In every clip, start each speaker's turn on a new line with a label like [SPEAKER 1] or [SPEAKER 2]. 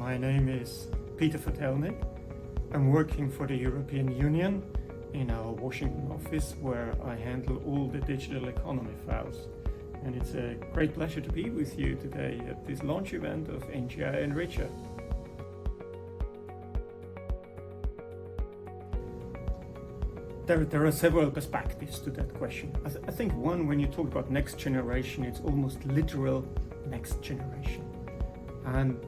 [SPEAKER 1] My name is Peter Fatelnig. I'm working for the European Union in our Washington office, where I handle all the digital economy files. And it's a great pleasure to be with you today at this launch event of NGI Enrichers. There are several perspectives to that question. I think one, when you talk about next generation, it's almost literal next generation. And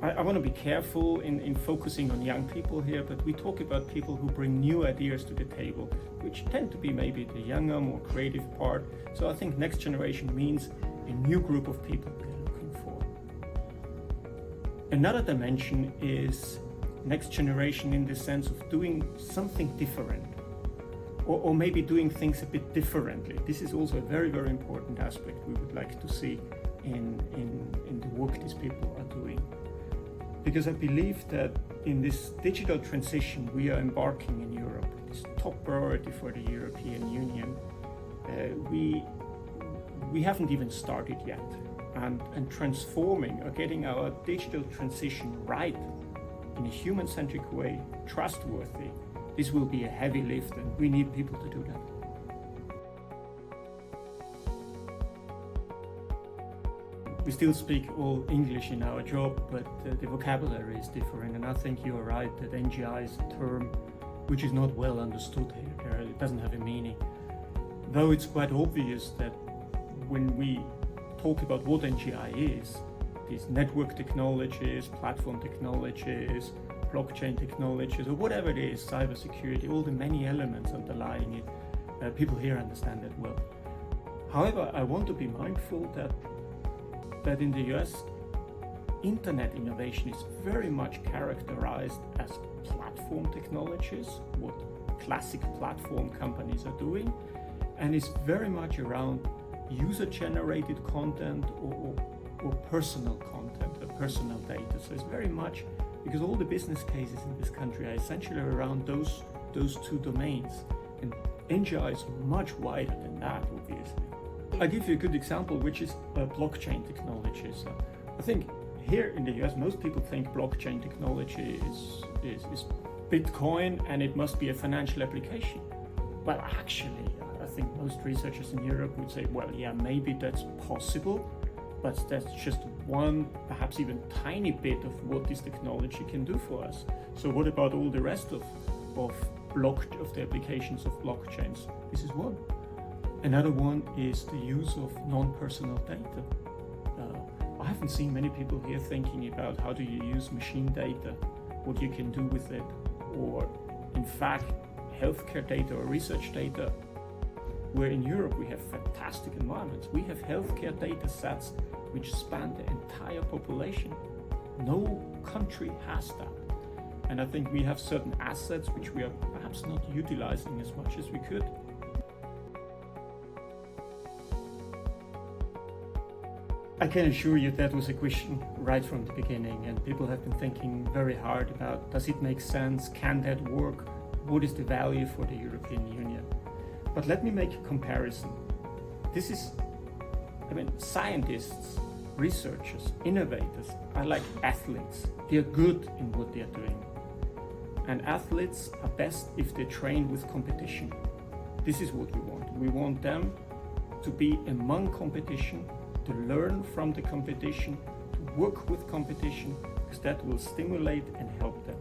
[SPEAKER 1] I want to be careful in focusing on young people here, but we talk about people who bring new ideas to the table, which tend to be maybe the younger, more creative part. So I think next generation means a new group of people we're looking for. Another dimension is next generation in the sense of doing something different, or maybe doing things a bit differently. This is also a very, very important aspect we would like to see in the work these people are doing. Because I believe that in this digital transition we are embarking in Europe, this top priority for the European Union, we haven't even started yet. And transforming or getting our digital transition right in a human-centric way, trustworthy, this will be a heavy lift, and we need people to do that. We still speak all English in our job, but the vocabulary is different, and I think you're right that NGI is a term which is not well understood here. It doesn't have a meaning. Though it's quite obvious that when we talk about what NGI is, these network technologies, platform technologies, blockchain technologies, or whatever it is, cybersecurity, all the many elements underlying it, people here understand that well. However, I want to be mindful that in the US, internet innovation is very much characterized as platform technologies, what classic platform companies are doing, and is very much around user-generated content or personal content, or personal data. So it's very much, because all the business cases in this country are essentially around those two domains. And NGI is much wider than that, obviously. I'll give you a good example, which is blockchain technology. So I think here in the US, most people think blockchain technology is Bitcoin and it must be a financial application. Well, actually, I think most researchers in Europe would say, well, yeah, maybe that's possible, but that's just one, perhaps even tiny bit of what this technology can do for us. So what about all the rest of the applications of blockchains? This is one. Another one is the use of non-personal data. I haven't seen many people here thinking about how do you use machine data, what you can do with it, or in fact, healthcare data or research data, where in Europe we have fantastic environments. We have healthcare data sets which span the entire population. No country has that. And I think we have certain assets which we are perhaps not utilizing as much as we could. I can assure you that was a question right from the beginning, and people have been thinking very hard about, does it make sense? Can that work? What is the value for the European Union? But let me make a comparison. Scientists, researchers, innovators are like athletes. They are good in what they are doing. And athletes are best if they train with competition. This is what we want. We want them to be among competition, to learn from the competition, to work with competition, because that will stimulate and help them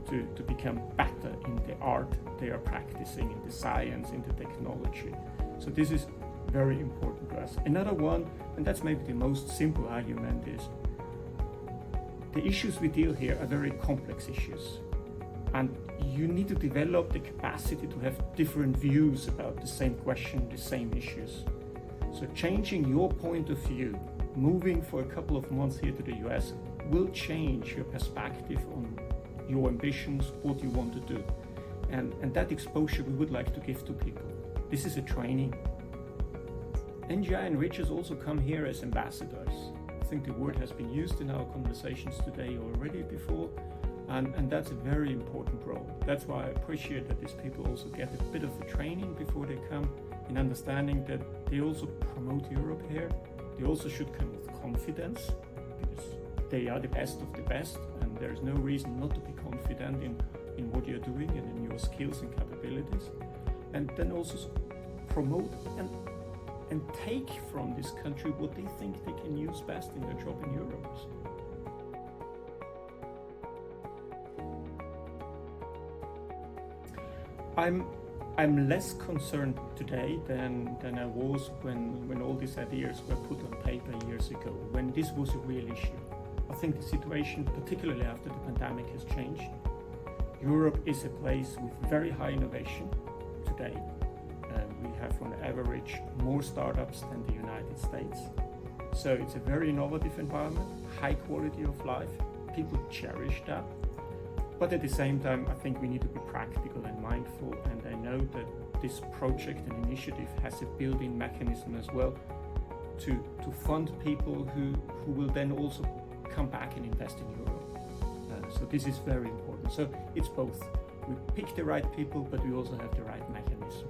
[SPEAKER 1] to become better in the art they are practicing, in the science, in the technology. So this is very important to us. Another one, and that's maybe the most simple argument, is the issues we deal here are very complex issues. And you need to develop the capacity to have different views about the same question, the same issues. So changing your point of view, moving for a couple of months here to the US, will change your perspective on your ambitions, what you want to do. And that exposure we would like to give to people. This is a training. NGI Enrichers also come here as ambassadors. I think the word has been used in our conversations today already before, and that's a very important role. That's why I appreciate that these people also get a bit of a training before they come, in understanding that they also promote Europe here. They also should come with confidence, because they are the best of the best, and there is no reason not to be confident in what you're doing and in your skills and capabilities. And then also promote and take from this country what they think they can use best in their job in Europe. I'm less concerned today than I was when all these ideas were put on paper years ago, when this was a real issue. I think the situation, particularly after the pandemic, has changed. Europe is a place with very high innovation today. We have on average more startups than the United States. So it's a very innovative environment, high quality of life. People cherish that. But at the same time, I think we need to be practical and mindful, and I know that this project and initiative has a built-in mechanism as well to fund people who will then also come back and invest in Europe. So this is very important. So it's both. We pick the right people, but we also have the right mechanism.